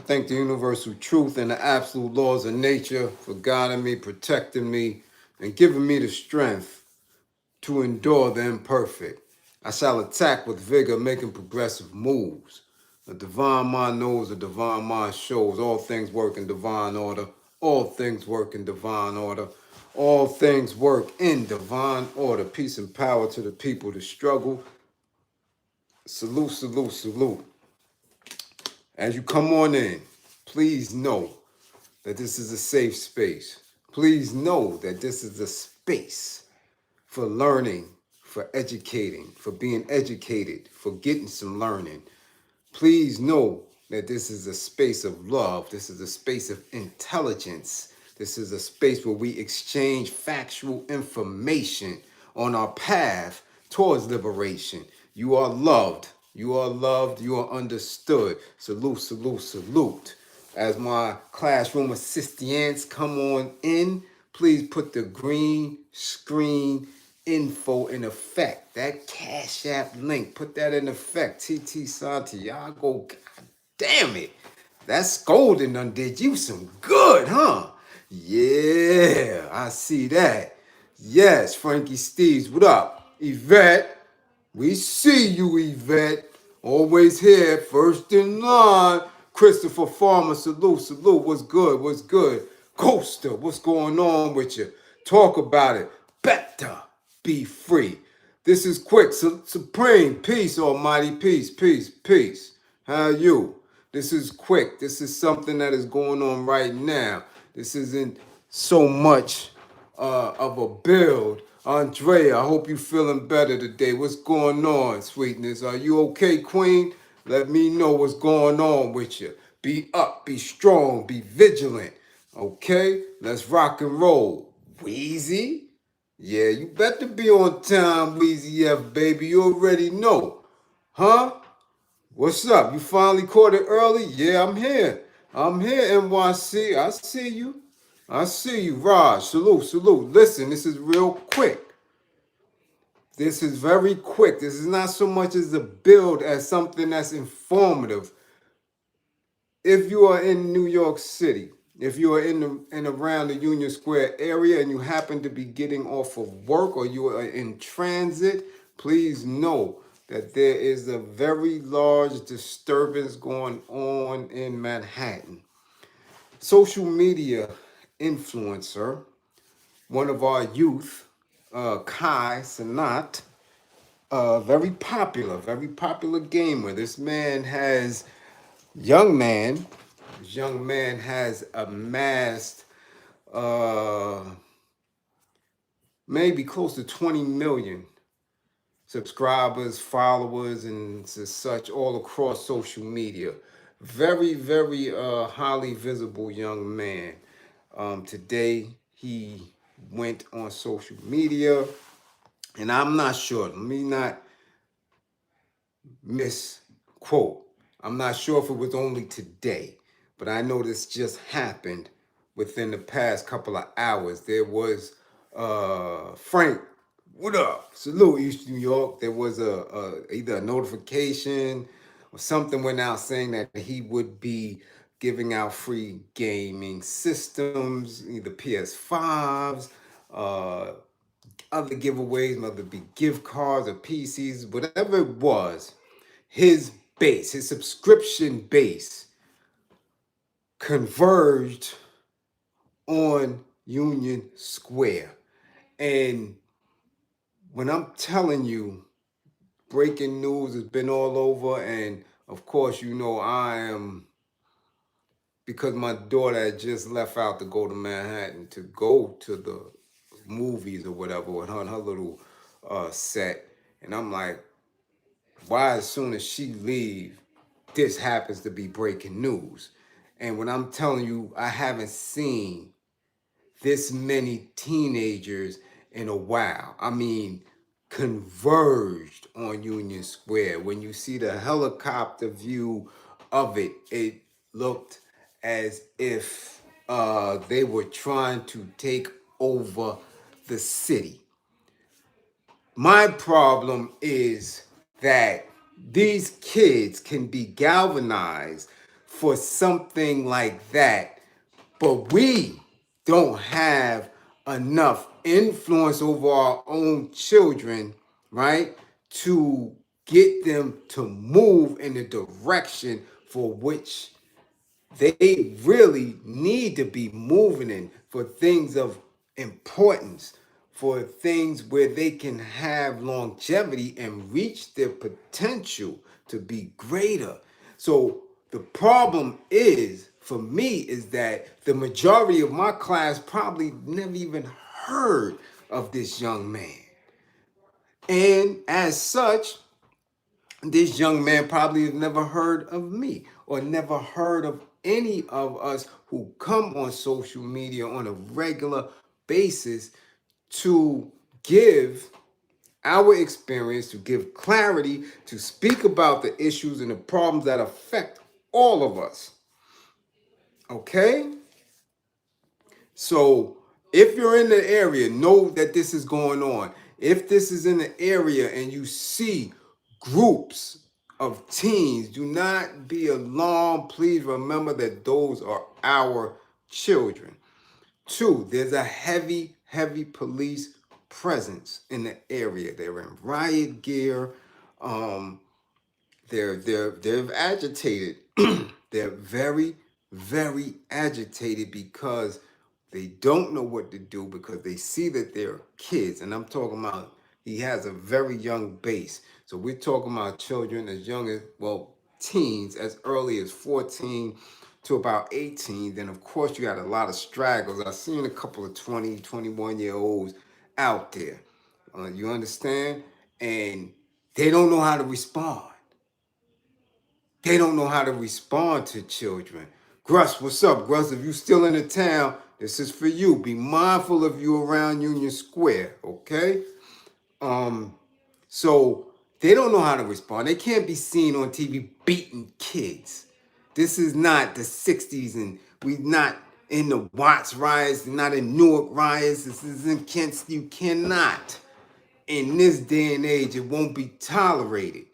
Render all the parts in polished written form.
Thank the universal truth and the absolute laws of nature for guiding me, protecting me, and giving me the strength to endure the imperfect. I shall attack with vigor, making progressive moves. A divine mind knows, a divine mind shows. All things work in divine order. All things work in divine order. All things work in divine order. Peace and power to the people to struggle. Salute, salute, salute. As you come on in, please know that this is a safe space. Please know that this is a space for learning, for educating, for being educated, for getting some learning. Please know that this is a space of love. This is a space of intelligence. This is a space where we exchange factual information on our path towards liberation. You are loved. You are loved. You are understood. Salute, salute, salute. As my classroom assistants come on in, please put the green screen info in effect. That Cash App link, put that in effect. TT Santiago, god damn it. That scolding done did you some good, huh? Yeah, I see that. Yes, Frankie Steves, what up? Yvette, we see you, Yvette. Always here, first in line. Christopher Farmer, salute, salute. What's good? What's good? Coaster, what's going on with you? Talk about it. Better be free. This is quick. Supreme peace, almighty peace, peace, peace. How are you? This is quick. This is something that is going on right now. This isn't so much of a build. Andrea, I hope you feeling better today. What's going on, sweetness? Are you okay, Queen? Let me know what's going on with you. Be up, be strong, be vigilant. Okay, let's rock and roll. Wheezy? Yeah, you better be on time, Wheezy F, baby. You already know. Huh? What's up? You finally caught it early? Yeah, I'm here. I'm here, NYC. I see you. I see you, Raj. Salute, salute. Listen, this is real quick. This is very quick. This is not so much as a build as something that's informative. If you are in New York City, if you are in and around the Union Square area and you happen to be getting off of work or you are in transit, please know that there is a very large disturbance going on in Manhattan. Social media influencer, one of our youth, Cenat, very popular gamer. This young man, has amassed maybe close to 20 million subscribers, followers, and such all across social media. Very, very highly visible young man. Today, he went on social media, and I'm not sure, let me not misquote. I'm not sure if it was only today, but I know this just happened within the past couple of hours. There was Frank, what up? Salute, East New York. There was either a notification or something went out saying that he would be giving out free gaming systems, either PS5s, other giveaways, whether it be gift cards or PCs, whatever it was. His base, his subscription base, converged on Union Square. And when I'm telling you, breaking news has been all over, and of course, you know, I am, because my daughter had just left out to go to Manhattan to go to the movies or whatever with her and her little set. And I'm like, why as soon as she leave, this happens to be breaking news? And when I'm telling you, I haven't seen this many teenagers in a while. I mean, converged on Union Square. When you see the helicopter view of it, it looked as if they were trying to take over the city. My problem is that these kids can be galvanized for something like that. But we don't have enough influence over our own children, right? To get them to move in the direction for which they really need to be moving in, for things of importance, for things where they can have longevity and reach their potential to be greater. So the problem is, for me, is that the majority of my class probably never even heard of this young man. And as such, this young man probably has never heard of me or never heard of any of us who come on social media on a regular basis to give our experience, to give clarity, to speak about the issues and the problems that affect all of us. Okay? So if you're in the area, know that this is going on. If this is in the area and you see groups of teens, do not be alarmed. Please remember that those are our children. 2, there's a heavy, heavy police presence in the area. They're in riot gear. They're agitated. They're very, very agitated because they don't know what to do, because they see that they're kids. And I'm talking about, he has a very young base. So we're talking about children as young as, well, teens as early as 14 to about 18. Then of course you got a lot of stragglers. I've seen a couple of 20, 21-year-olds out there. You understand? And they don't know how to respond. They don't know how to respond to children. Gruss, what's up, Gruss? If you still in the town, this is for you. Be mindful of you around Union Square, okay? So they don't know how to respond. They can't be seen on TV beating kids. This is not the 60s, and we're not in the Watts riots, not in Newark riots. This is in Kent. You cannot. In this day and age, it won't be tolerated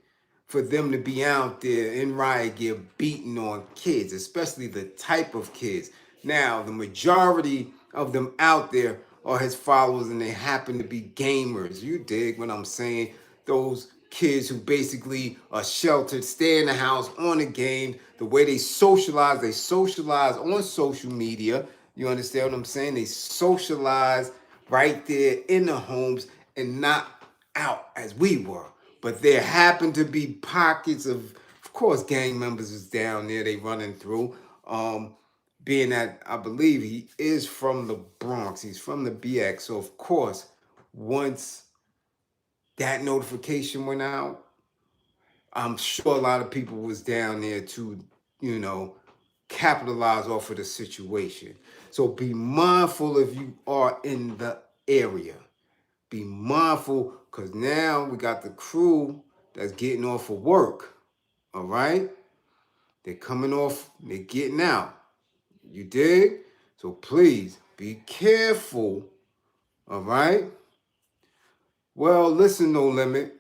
for them to be out there in riot gear beating on kids, especially the type of kids. Now, the majority of them out there are his followers, and they happen to be gamers. You dig what I'm saying? Those kids who basically are sheltered, stay in the house on the game. The way they socialize on social media. You understand what I'm saying? They socialize right there in the homes and not out as we were. But there happen to be pockets of course, gang members is down there. They running through. Being that I believe he is from the Bronx. He's from the BX. So, of course, once that notification went out, I'm sure a lot of people was down there to, capitalize off of the situation. So be mindful if you are in the area. Be mindful, because now we got the crew that's getting off of work. All right? They're coming off, they're getting out. You dig? So please be careful. All right? Well, listen, No Limit.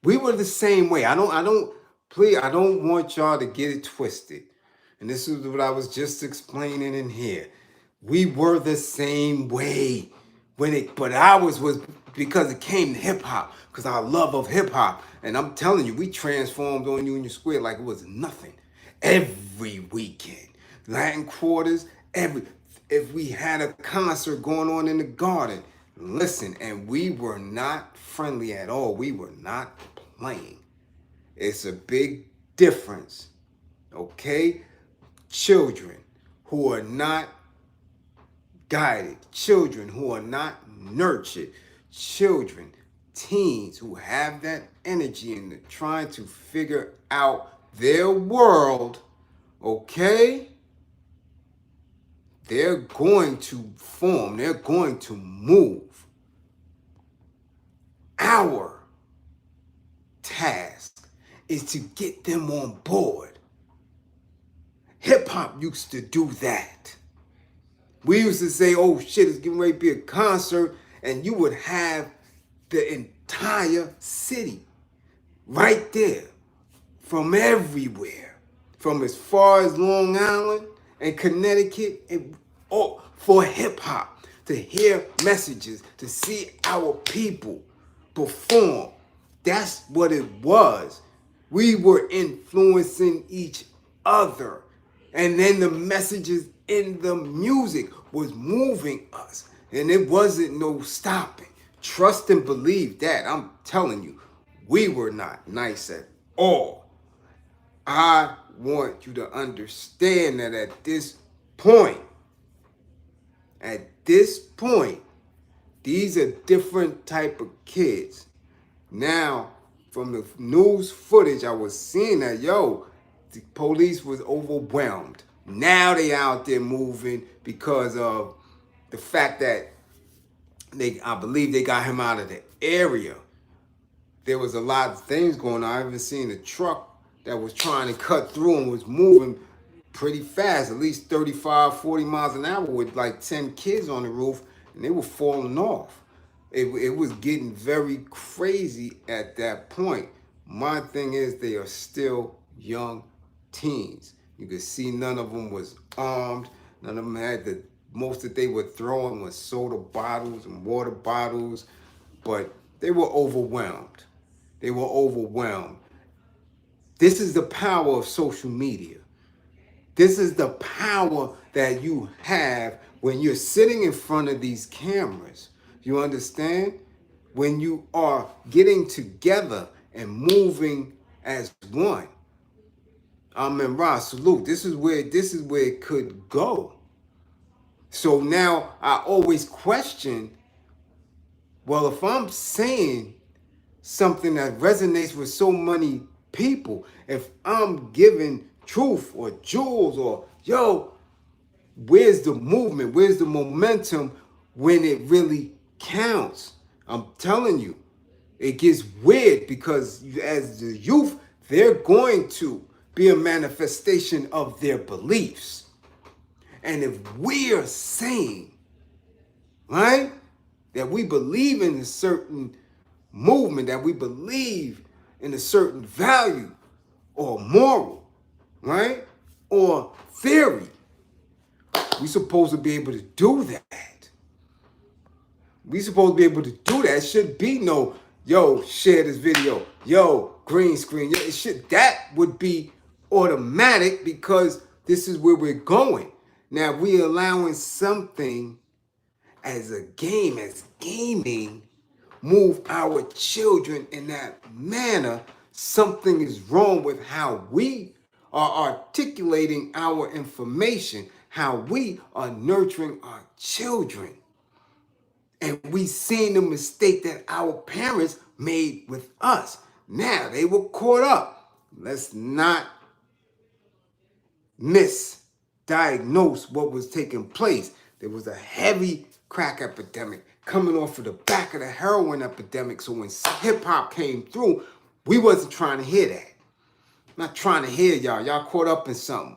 We were the same way. I don't want y'all to get it twisted. And this is what I was just explaining in here. We were the same way but ours was because it came to hip hop, because our love of hip hop. And I'm telling you, we transformed on Union Square like it was nothing. Every weekend, Latin quarters, if we had a concert going on in the garden, listen, and we were not friendly at all. We were not playing. It's a big difference, okay? Children who are not guided, children who are not nurtured, children, teens who have that energy and they're trying to figure out their world, okay? They're going to form, they're going to move. Our task is to get them on board. Hip hop used to do that. We used to say, oh shit, it's getting ready to be a concert, and you would have the entire city right there from everywhere, from as far as Long Island and Connecticut, and for hip hop, to hear messages, to see our people perform. That's what it was. We were influencing each other. And then the messages in the music was moving us. And it wasn't no stopping. Trust and believe that. I'm telling you, we were not nice at all. I want you to understand that at this point, these are different type of kids. Now, from the news footage, I was seeing that, the police was overwhelmed. Now they out there moving because of the fact that I believe they got him out of the area. There was a lot of things going on. I haven't seen a truck that was trying to cut through and was moving pretty fast, at least 35, 40 miles an hour with like 10 kids on the roof, and they were falling off. It was getting very crazy at that point. My thing is, they are still young teens. You could see none of them was armed. None of them had most that they were throwing was soda bottles and water bottles, but they were overwhelmed. This is the power of social media. This is the power that you have when you're sitting in front of these cameras. You understand? When you are getting together and moving as one. Amen. Ra, salute. This is where it could go. So now I always question, well, if I'm saying something that resonates with so many people, if I'm giving truth or jewels or where's the movement? Where's the momentum when it really counts? I'm telling you, it gets weird because as the youth, they're going to be a manifestation of their beliefs. And if we are saying, right, that we believe in a certain movement, that we believe in a certain value or moral, right, or theory, we're supposed to be able to do that. We're supposed to be able to do that. It should be no, share this video, green screen. That would be automatic because this is where we're going. Now, we're allowing something as a game, as gaming, move our children in that manner. Something is wrong with how we are articulating our information, how we are nurturing our children. And we seen the mistake that our parents made with us. Now they were caught up. Let's not misdiagnose what was taking place. There was a heavy crack epidemic coming off of the back of the heroin epidemic. So when hip hop came through, we wasn't trying to hear that. I'm not trying to hear y'all. Y'all caught up in something.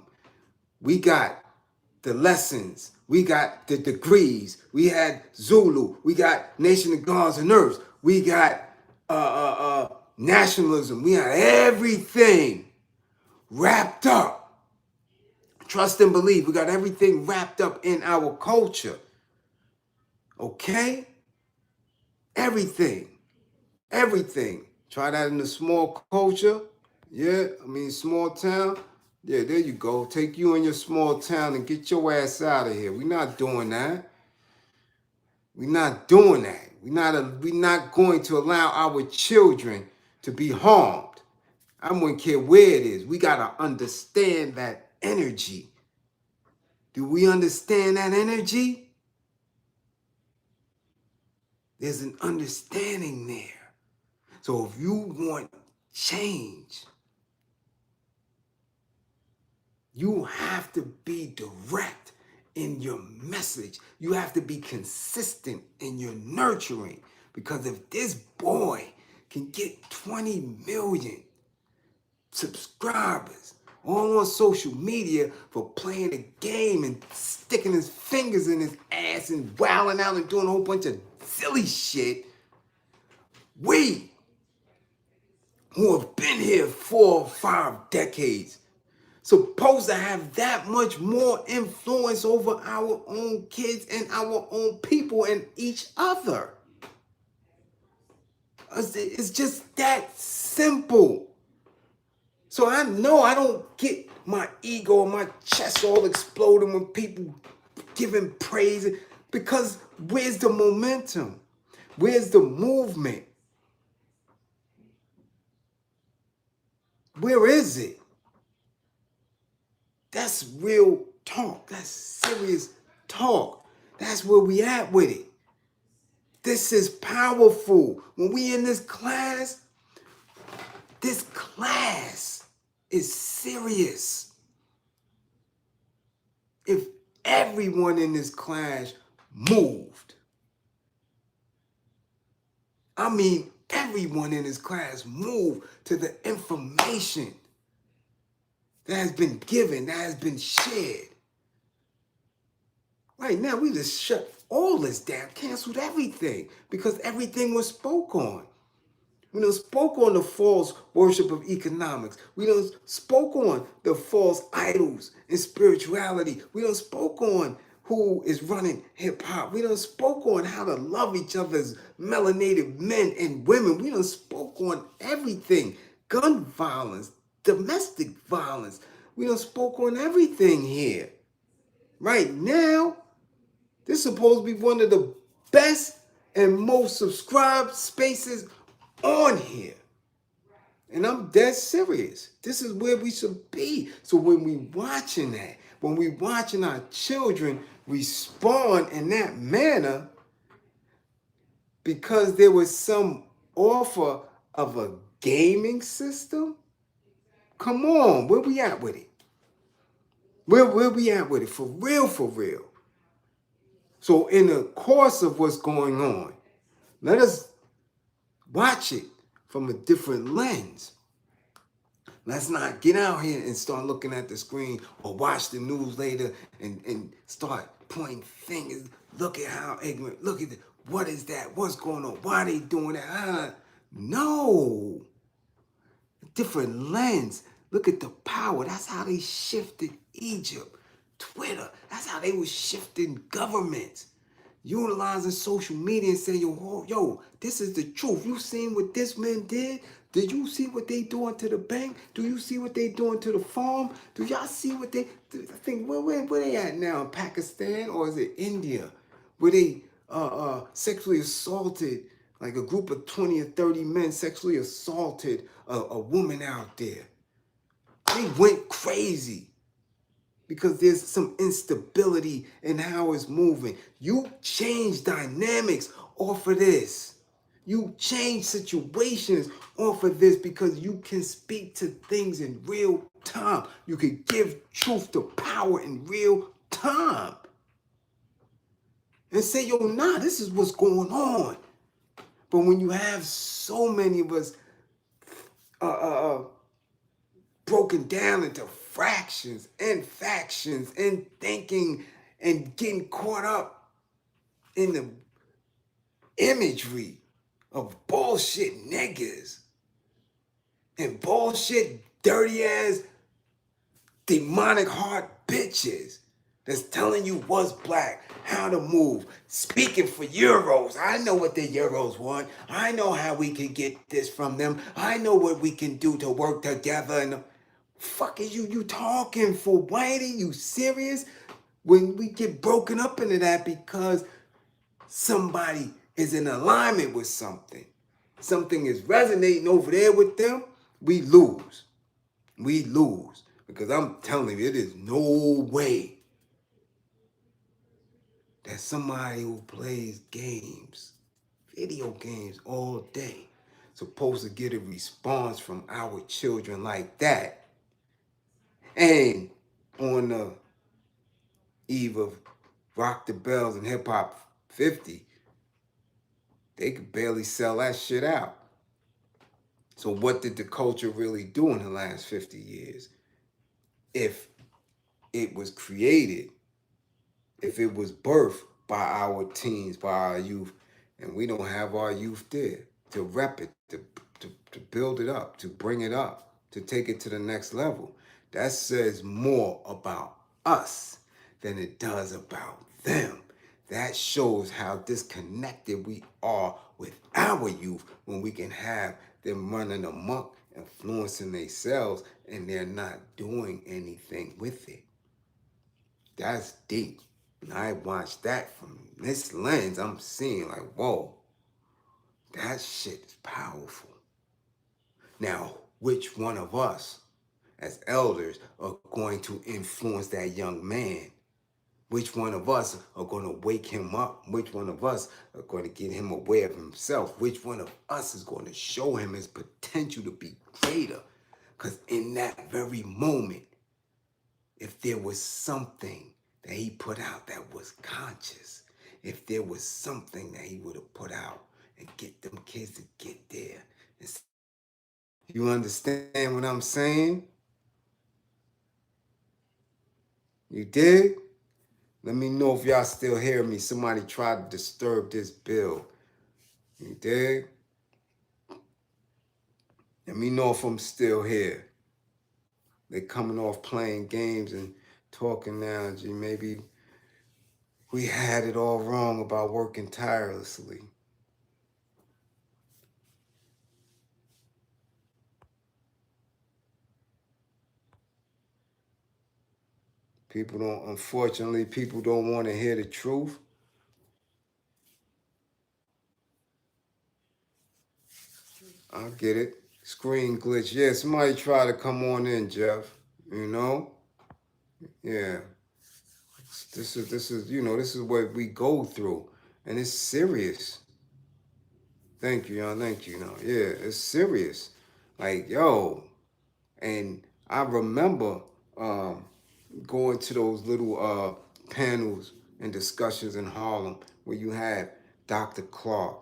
We got the lessons. We got the degrees. We had Zulu. We got Nation of Gods and Earths. We got nationalism. We had everything wrapped up. Trust and believe. We got everything wrapped up in our culture. Okay? Everything. Try that in a small culture. Yeah, small town. Yeah, there you go. Take you in your small town and get your ass out of here. We're not doing that. We're not doing that. We're not going to allow our children to be harmed. I wouldn't care where it is. We got to understand that energy. Do we understand that energy? There's an understanding there. So if you want change, you have to be direct in your message. You have to be consistent in your nurturing. Because if this boy can get 20 million subscribers all on social media for playing a game and sticking his fingers in his ass and wilding out and doing a whole bunch of silly shit, we who have been here 4 or 5 decades, supposed to have that much more influence over our own kids and our own people and each other. It's just that simple. So I know I don't get my ego and my chest all exploding when people giving praise, because where's the momentum? Where's the movement? Where is it? That's real talk. That's serious talk. That's where we at with it. This is powerful. When we in this class is serious. If everyone in this class moved, I mean everyone in this class moved to the information that has been given, that has been shared. Right now, we just shut all this down, canceled everything, because everything was spoke on. We done spoke on the false worship of economics. We done spoke on the false idols and spirituality. We done spoke on who is running hip hop. We done spoke on how to love each other as melanated men and women. We done spoke on everything. Gun violence, domestic violence. We done spoke on everything here. Right now, this is supposed to be one of the best and most subscribed spaces on here. And I'm dead serious. This is where we should be. So when we watching that, when we watching our children respond in that manner, because there was some offer of a gaming system, come on, where we at with it? Where we at with it? For real, for real. So in the course of what's going on, let us watch it from a different lens. Let's not get out here and start looking at the screen or watch the news later and start pointing fingers. Look at how ignorant. Look at what is that? What's going on? Why are they doing that? No. Different lens. Look at the power. That's how they shifted Egypt. Twitter. That's how they were shifting governments. Utilizing social media and saying, yo, this is the truth. You seen what this man did? Did you see what they doing to the bank? Do you see what they doing to the farm? Do y'all see what they do? I think where they at now? In Pakistan or is it India? Where they sexually assaulted, like a group of 20 or 30 men sexually assaulted a woman out there. They went crazy because there's some instability in how it's moving. You change dynamics off of this. You change situations off of this because you can speak to things in real time. You can give truth to power in real time. And say, yo, nah, this is what's going on. But when you have so many of us broken down into fractions and factions and thinking and getting caught up in the imagery of bullshit niggas and bullshit dirty ass demonic heart bitches that's telling you what's black, how to move, speaking for euros. I know what the euros want. I know how we can get this from them. I know what we can do to work together. And fuck is you talking for, Whitey? You serious? When we get broken up into that because somebody is in alignment with something is resonating over there with them, we lose. We lose. Because I'm telling you, it is no way that somebody who plays games, video games all day, supposed to get a response from our children like that. And on the eve of Rock the Bells and Hip Hop 50, they could barely sell that shit out. So what did the culture really do in the last 50 years? If it was created, if it was birthed by our teens, by our youth, and we don't have our youth there to rep it, to to build it up, to bring it up, to take it to the next level. That says more about us than it does about them. That shows how disconnected we are with our youth when we can have them running amok, influencing themselves, and they're not doing anything with it. That's deep. And I watched that from this lens. I'm seeing like, whoa, that shit is powerful. Now, which one of us as elders are going to influence that young man? Which one of us are going to wake him up? Which one of us are going to get him aware of himself? Which one of us is going to show him his potential to be greater? Because in that very moment, if there was something that he put out that was conscious, if there was something that he would have put out and get them kids to get there. You understand what I'm saying? You did? Let me know if y'all still hear me. Somebody tried to disturb this bill. You dig? Let me know if I'm still here. They coming off playing games and talking now. Gee, maybe we had it all wrong about working tirelessly. Unfortunately, people don't want to hear the truth. I get it. Screen glitch. Yeah, somebody try to come on in, Jeff. You know? Yeah. This is what we go through. And it's serious. Thank you, y'all. Thank you. Yeah, it's serious. Like, yo. And I remember going to those little panels and discussions in Harlem where you had Dr. Clark,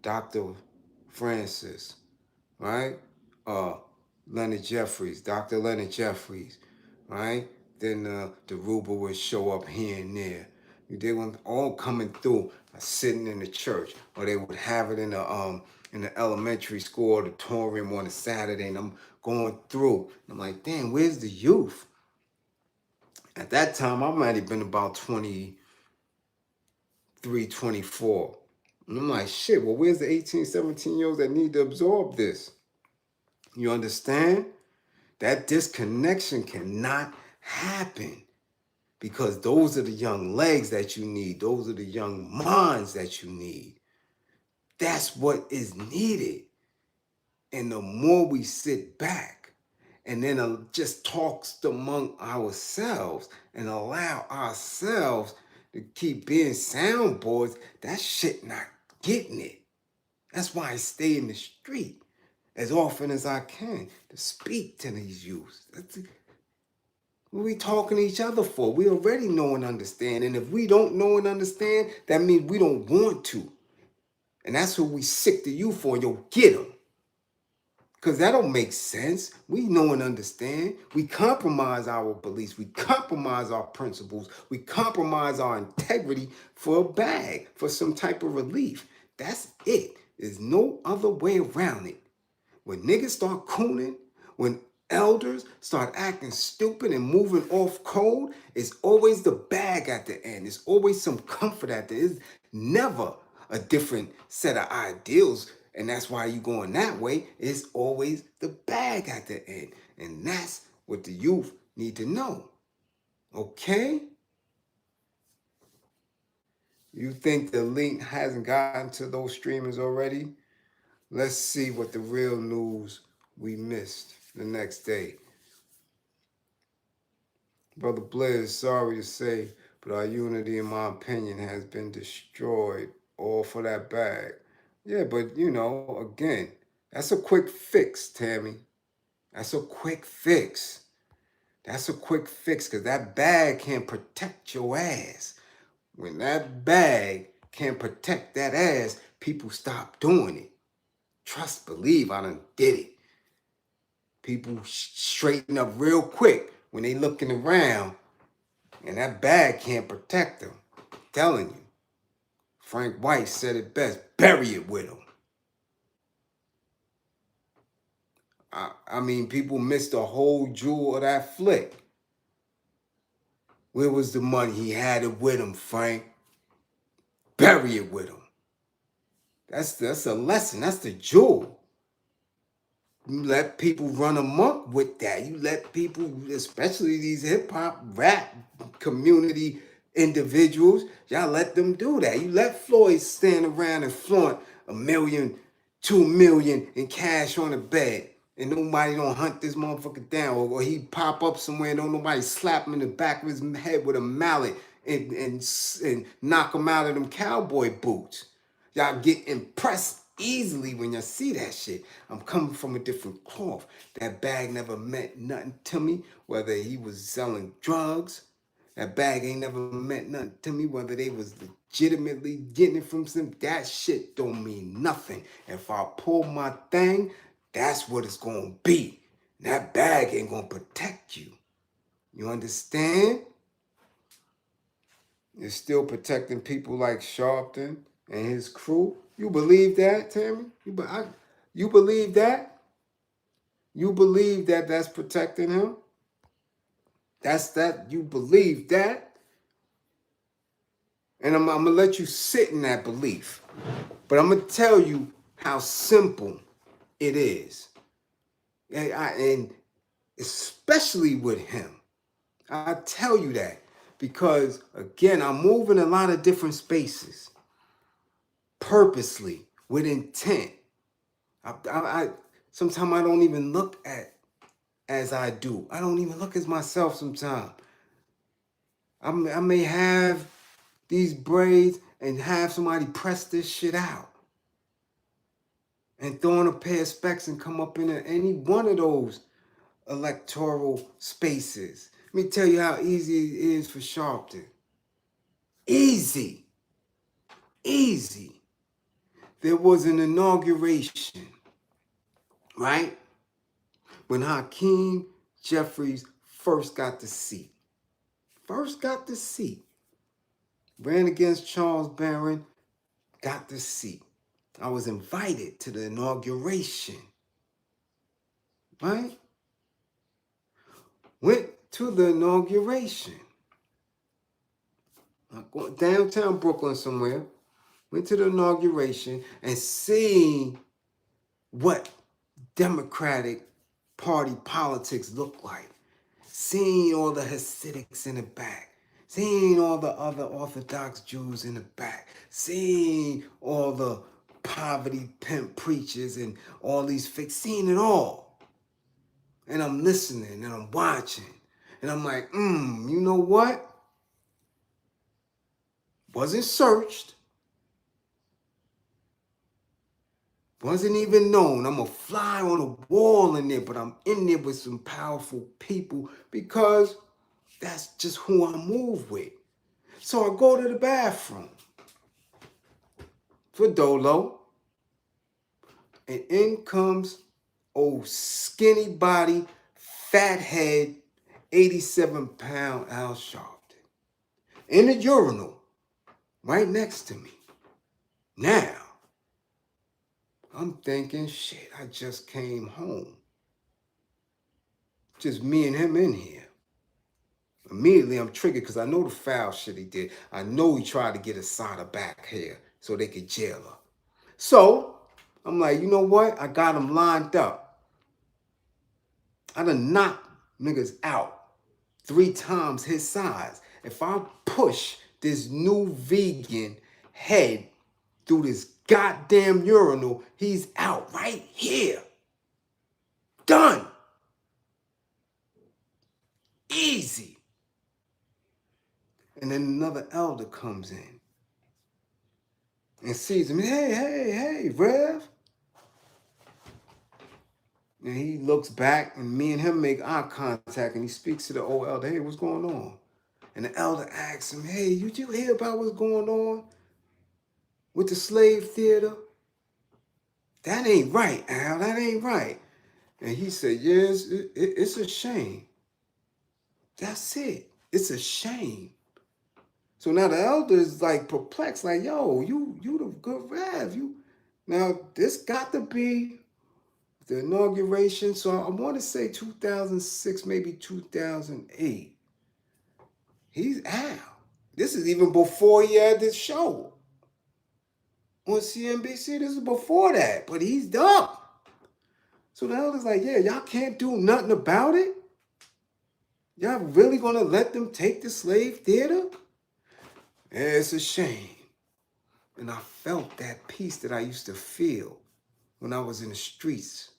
Dr. Francis, right? Leonard Jeffries, Dr. Leonard Jeffries, right? Then the Ruber would show up here and there. They were all coming through, sitting in the church, or they would have it in the elementary school auditorium on a Saturday, and I'm going through. And I'm like, damn, where's the youth? At that time, I might have been about 23, 24. And I'm like, shit, well, where's the 18, 17-year-olds that need to absorb this? You understand? That disconnection cannot happen because those are the young legs that you need. Those are the young minds that you need. That's what is needed. And the more we sit back and then just talks among ourselves and allow ourselves to keep being soundboards, that shit not getting it. That's why I stay in the street as often as I can to speak to these youths. What are we talking to each other for? We already know and understand. And if we don't know and understand, that means we don't want to. And that's what we sick to you for. You'll get them. Because that don't make sense. We know and understand. We compromise our beliefs. We compromise our principles. We compromise our integrity for a bag, for some type of relief. That's it. There's no other way around it. When niggas start cooning, when elders start acting stupid and moving off code, it's always the bag at the end. It's always some comfort at the end. It's never a different set of ideals. And that's why you going that way. It's always the bag at the end. And that's what the youth need to know. Okay? You think the link hasn't gotten to those streamers already? Let's see what the real news we missed the next day. Brother Bliz, sorry to say, but our unity, in my opinion, has been destroyed. All for that bag. Yeah, but again, that's a quick fix, Tammy. That's a quick fix. That's a quick fix because that bag can protect your ass. When that bag can protect that ass, people stop doing it. Trust, believe, I done did it. People straighten up real quick when they looking around and that bag can't protect them. I'm telling you. Frank White said it best, bury it with him. I mean, people missed the whole jewel of that flick. Where was the money? He had it with him, Frank. Bury it with him. That's a lesson. That's the jewel. You let people run amok with that. You let people, especially these hip hop rap community individuals, y'all let them do that. You let Floyd stand around and flaunt $1 million, $2 million in cash on the bed, and nobody don't hunt this motherfucker down, or he pop up somewhere and don't nobody slap him in the back of his head with a mallet and knock him out of them cowboy boots. Y'all get impressed easily when you see that shit. I'm coming from a different cloth. That bag never meant nothing to me, whether he was selling drugs. That bag ain't never meant nothing to me, whether they was legitimately getting it from some. That shit don't mean nothing. If I pull my thing, that's what it's gonna be. That bag ain't gonna protect you. You understand? You're still protecting people like Sharpton and his crew. You believe that, Tammy? You believe that? You believe that that's protecting him? You believe that? And I'm going to let you sit in that belief. But I'm going to tell you how simple it is. And especially with him. I tell you that because, again, I'm moving a lot of different spaces. Purposely, with intent. I sometimes I don't even look at as I do. I don't even look as myself sometimes. I may have these braids and have somebody press this shit out and throw on a pair of specs and come up in any one of those electoral spaces. Let me tell you how easy it is for Sharpton. Easy. There was an inauguration, right? When Hakeem Jeffries first got the seat. Ran against Charles Barron, got the seat. I was invited to the inauguration, right? Went to the inauguration. I'm going downtown Brooklyn somewhere. Went to the inauguration and seen what Democratic Party politics look like. Seeing all the Hasidics in the back. Seeing all the other Orthodox Jews in the back. Seeing all the poverty pimp preachers and all these fake. Seeing it all. And I'm listening and I'm watching. And I'm like, you know what? Wasn't searched. Wasn't even known. I'm a fly on a wall in there, but I'm in there with some powerful people because that's just who I move with. So I go to the bathroom for Dolo, and in comes old skinny body, fat head, 87-pound Al Sharpton in the urinal right next to me. Now, I'm thinking, shit, I just came home. Just me and him in here. Immediately, I'm triggered because I know the foul shit he did. I know he tried to get Asada back here so they could jail her. So, I'm like, you know what? I got him lined up. I done knocked niggas out 3 times his size. If I push this new vegan head through this goddamn urinal, he's out right here. Done. Easy. And then another elder comes in and sees him. Hey, Rev. And he looks back, and me and him make eye contact, and he speaks to the old elder. Hey, what's going on? And the elder asks him, hey, did you hear about what's going on with the slave theater? That ain't right, Al. That ain't right. And he said, yes, it's a shame. That's it. It's a shame. So now the elder is like perplexed, like, yo, you the good Rev. Now, this got to be the inauguration. So I want to say 2006, maybe 2008. He's out. This is even before he had this show on CNBC. This is before that, but he's up. So the elder's like, yeah, y'all can't do nothing about it? Y'all really gonna let them take the slave theater? Yeah, it's a shame. And I felt that peace that I used to feel when I was in the streets.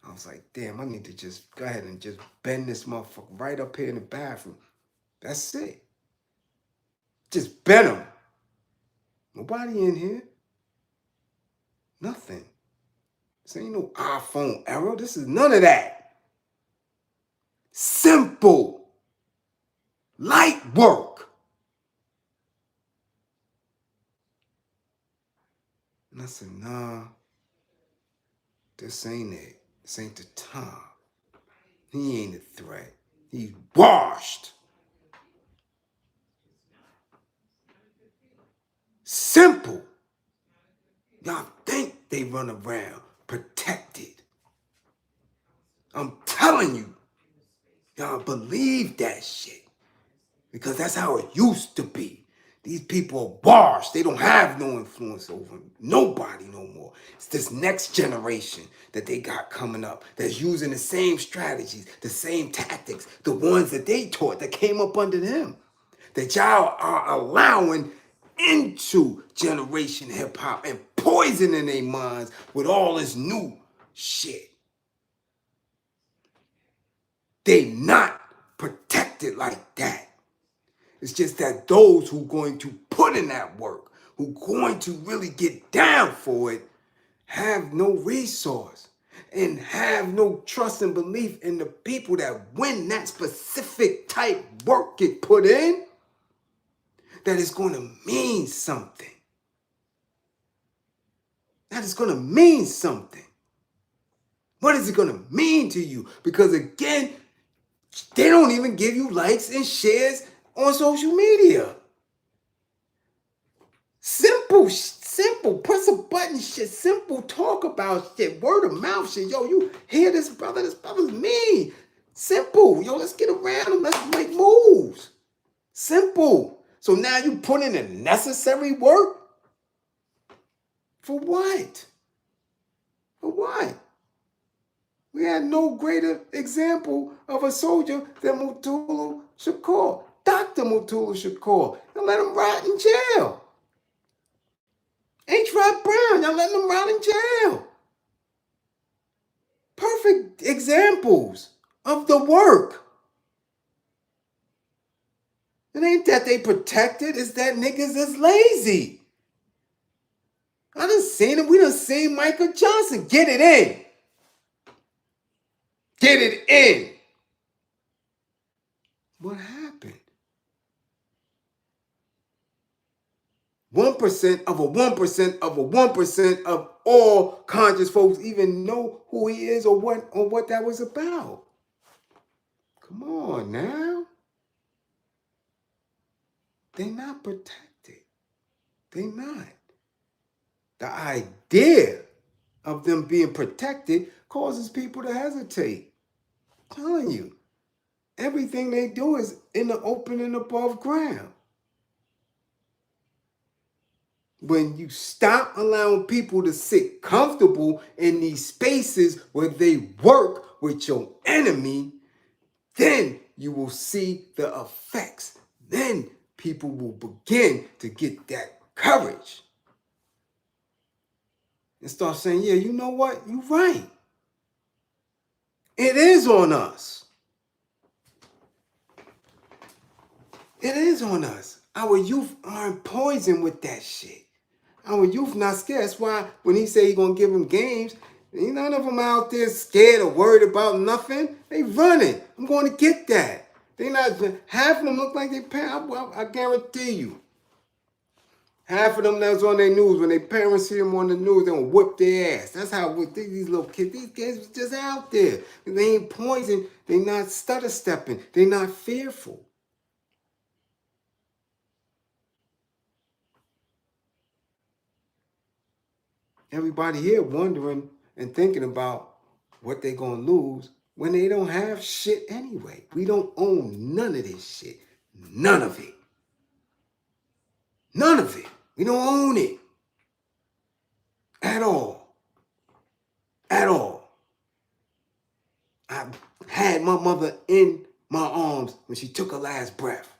I was like, damn, I need to just go ahead and just bend this motherfucker right up here in the bathroom. That's it. Just bend him. Nobody in here. Nothing. This ain't no iPhone era. This is none of that. Simple. Light work. And I said, nah, this ain't it. This ain't the time. He ain't a threat. He's washed. Simple. Y'all think they run around protected. I'm telling you, y'all believe that shit. Because that's how it used to be. These people are washed. They don't have no influence over nobody no more. It's this next generation that they got coming up that's using the same strategies, the same tactics, the ones that they taught that came up under them, that y'all are allowing into generation hip hop and poisoning their minds with all this new shit. They not protected like that. It's just that those who going to put in that work, who going to really get down for it, have no resource and have no trust and belief in the people that when that specific type work get put in, that it's going to mean something. That is going to mean something. What is it going to mean to you? Because again, they don't even give you likes and shares on social media. Simple, press a button shit, simple talk about shit, word of mouth shit. Yo, you hear this brother's me. Simple, yo, let's get around him, let's make moves. Simple. So now you put in the necessary work? For what? For what? We had no greater example of a soldier than Mutulu Shakur, Dr. Mutulu Shakur, and let him rot in jail. H. Rod Brown, y'all letting him rot in jail. Perfect examples of the work. It ain't that they protected, it's that niggas is lazy. I done seen it. We done seen Michael Johnson. Get it in. Get it in. What happened? 1% of a 1% of a 1% of all conscious folks even know who he is or what that was about. Come on now. They not protected. They not. The idea of them being protected causes people to hesitate. I'm telling you, everything they do is in the open and above ground. When you stop allowing people to sit comfortable in these spaces where they work with your enemy, then you will see the effects. Then people will begin to get that courage and start saying, yeah, you know what? You're right. It is on us. It is on us. Our youth aren't poisoned with that shit. Our youth not scared. That's why when he say he gonna give them games, ain't none of them out there scared or worried about nothing. They running. I'm going to get that. They not, half of them look like they parents. I guarantee you. Half of them that's on their news, when their parents see them on the news, they gonna whip their ass. That's how these little kids, these kids was just out there. They ain't poisoned. They not stutter stepping. They not fearful. Everybody here wondering and thinking about what they gonna lose when they don't have shit anyway. We don't own none of this shit. None of it. None of it. We don't own it. At all. At all. I had my mother in my arms when she took her last breath.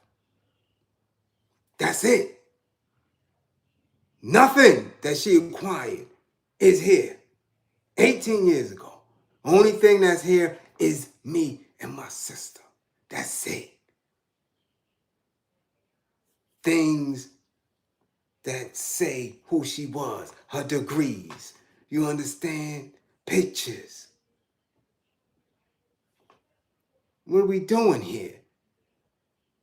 That's it. Nothing that she acquired is here. 18 years ago. Only thing that's here is me and my sister. That's it. Things that say who she was, her degrees. You understand? Pictures. What are we doing here?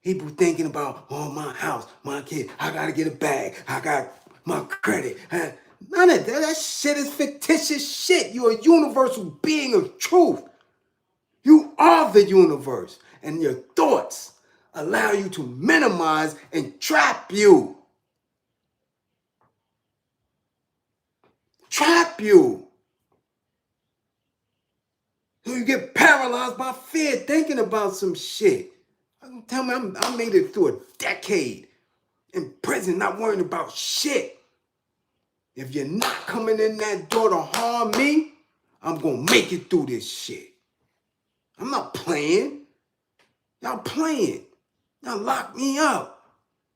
People thinking about, oh, my house, my kid, I gotta get a bag, I got my credit. None of that. That shit is fictitious shit. You're a universal being of truth. You are the universe, and your thoughts allow you to minimize and trap you. Trap you. So you get paralyzed by fear thinking about some shit. Tell me I made it through a decade in prison not worrying about shit. If you're not coming in that door to harm me, I'm going to make it through this shit. I'm not playing. Y'all playing. Y'all locked me up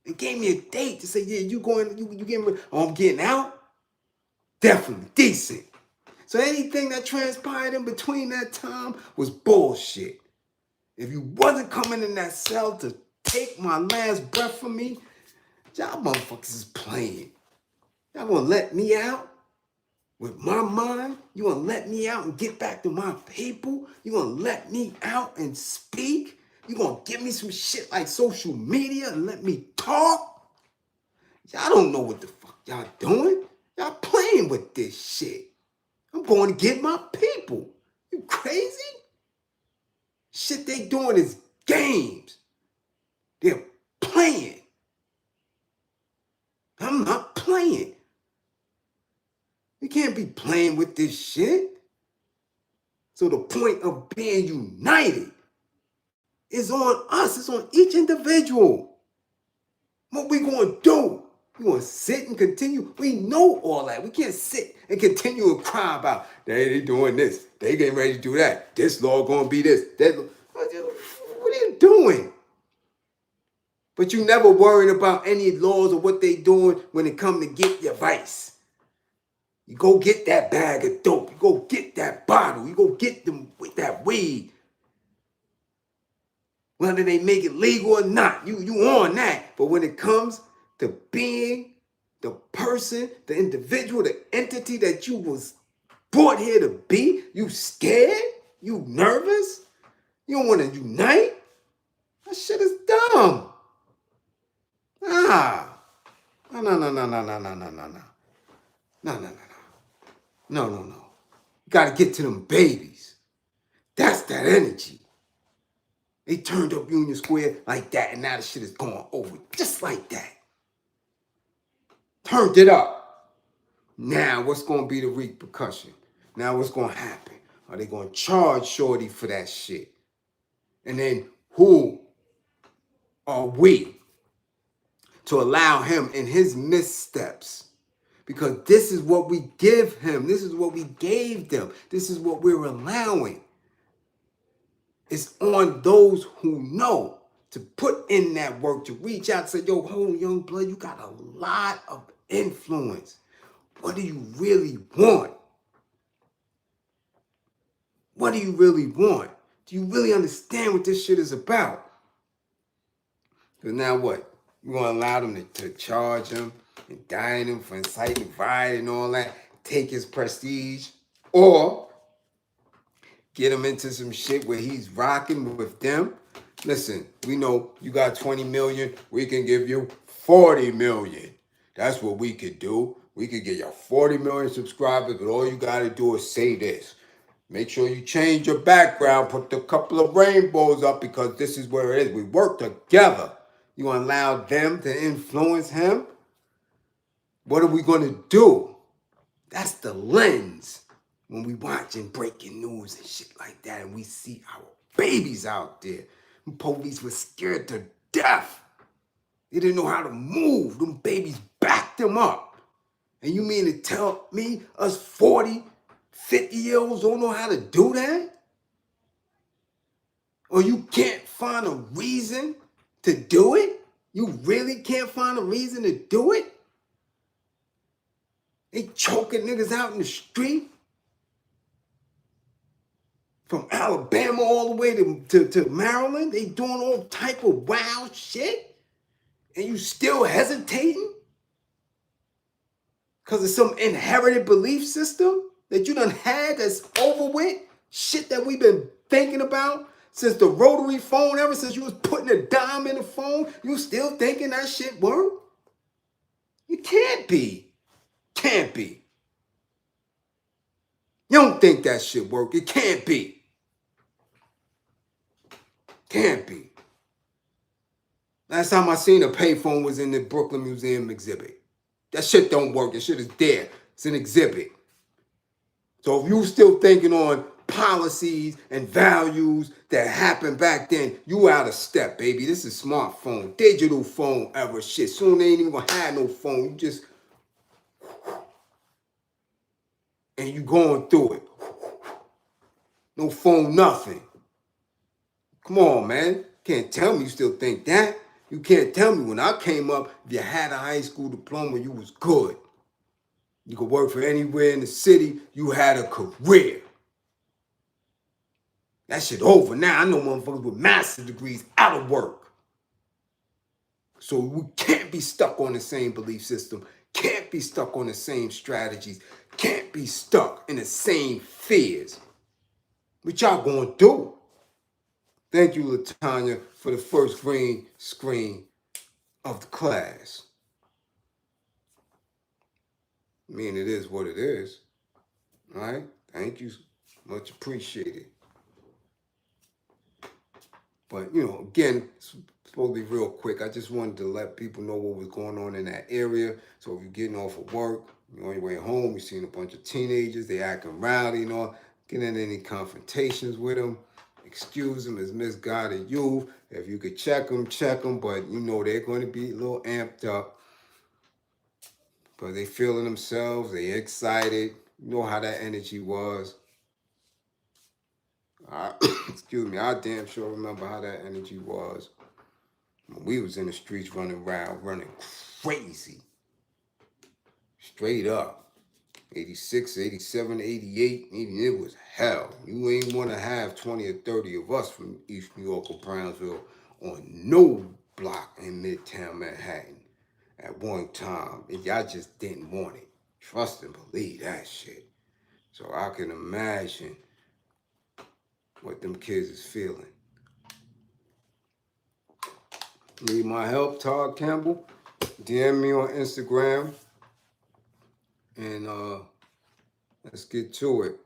and gave me a date to say, yeah, you getting, oh, I'm getting out? Definitely decent. So anything that transpired in between that time was bullshit. If you wasn't coming in that cell to take my last breath from me, y'all motherfuckers is playing. Y'all gonna let me out with my mind? You gonna let me out and get back to my people? You gonna let me out and speak? You gonna give me some shit like social media and let me talk? Y'all don't know what the fuck y'all doing. Y'all playing with this shit. I'm going to get my people. You crazy? Shit they doing is games. They're playing. I'm not playing. We can't be playing with this shit. So the point of being united is on us. It's on each individual. What we going to do? We going to sit and continue? We know all that. We can't sit and continue and cry about, they doing this. They getting ready to do that. This law going to be this. That. What are you doing? But you never worrying about any laws or what they doing when it come to get your vice. You go get that bag of dope. You go get that bottle. You go get them with that weed. Whether they make it legal or not, you on that. But when it comes to being the person, the individual, the entity that you was brought here to be, you scared? You nervous? You don't want to unite? That shit is dumb. No. You gotta get to them babies. That's that energy. They turned up Union Square like that, and now the shit is going over just like that. Turned it up. Now what's gonna be the repercussion? Now what's gonna happen? Are they gonna charge Shorty for that shit? And then who are we to allow him in his missteps? Because this is what we give him. This is what we gave them. This is what we're allowing. It's on those who know to put in that work, to reach out and say, yo, hold on, young blood, you got a lot of influence. What do you really want? What do you really want? Do you really understand what this shit is about? Because now what? You're going to allow them to charge him, indict him for inciting riot and all that, take his prestige, or get him into some shit where he's rocking with them. Listen, we know you got 20 million, we can give you 40 million. That's what we could do. We could get you 40 million subscribers, but all you got to do is say this. Make sure you change your background, put a couple of rainbows up, because this is where it is. We work together. You want to allow them to influence him? What are we going to do? That's the lens. when we watching breaking news and shit like that, and we see our babies out there. The police were scared to death. They didn't know how to move. Them babies backed them up. And you mean to tell me us 40, 50-year-olds don't know how to do that? Or you can't find a reason to do it? You really can't find a reason to do it? They choking niggas out in the street. From Alabama all the way to Maryland. They doing all type of wild shit. And you still hesitating? Because of some inherited belief system that you done had that's over with? Shit that we've been thinking about since the rotary phone, ever since you was putting a dime in the phone, you still thinking that shit work? You can't be. Can't be. You don't think that shit work. It can't be. Can't be. Last time I seen a payphone was in the Brooklyn Museum exhibit. That shit don't work. That shit is there. It's an exhibit. So if you still thinking on policies and values that happened back then, you out of step, baby. This is smartphone, digital phone era shit. Soon they ain't even gonna have no phone. You just, and you going through it. No phone, nothing. Come on, man. Can't tell me you still think that. You can't tell me when I came up, if you had a high school diploma, you was good. You could work for anywhere in the city. You had a career. That shit over now. I know motherfuckers with master's degrees out of work. So we can't be stuck on the same belief system. Can't be stuck on the same strategies. Can't be stuck in the same fears. What y'all gonna do? Thank you, LaTanya, for the first green screen of the class. I mean, it is what it is. All right? Thank you. Much appreciated. But, you know, again, it's supposed to be real quick. I just wanted to let people know what was going on in that area. So if you're getting off of work, you're on your way home, you're seeing a bunch of teenagers, they acting rowdy and all, get in any confrontations with them. Excuse them as misguided youth. If you could check them, but you know they're going to be a little amped up. But they feeling themselves, they excited. You know how that energy was. Excuse me, I damn sure remember how that energy was. When we was in the streets running around, running crazy. Straight up. 86, 87, 88, it was hell. You ain't want to have 20 or 30 of us from East New York or Brownsville on no block in Midtown Manhattan at one time. Y'all just didn't want it. Trust and believe that shit. So I can imagine what them kids is feeling. Need my help, Todd Campbell? DM me on Instagram. And let's get to it.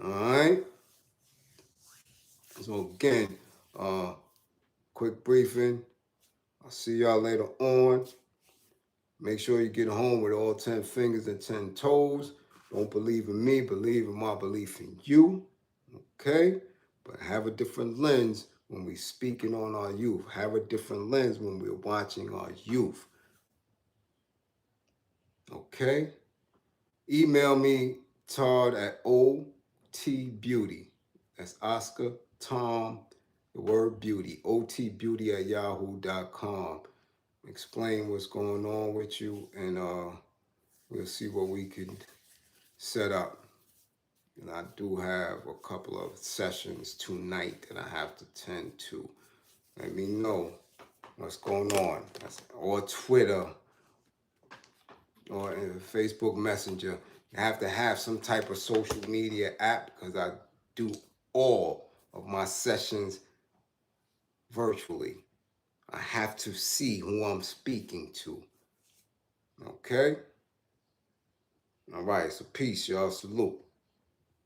All right. So again, quick briefing. I'll see y'all later on. Make sure you get home with all 10 fingers and 10 toes. Don't believe in me, believe in my belief in you. Okay? But have a different lens when we're speaking on our youth. Have a different lens when we're watching our youth. Okay? Email me, Todd, at OTBeauty. That's Oscar, Tom, the word beauty. OTBeauty@yahoo.com. Explain what's going on with you, and we'll see what we can set up. And I do have a couple of sessions tonight that I have to tend to. Let me know what's going on. Or Twitter or Facebook Messenger. You have to have some type of social media app because I do all of my sessions virtually. I have to see who I'm speaking to. Okay? All right, so peace, y'all. Salute.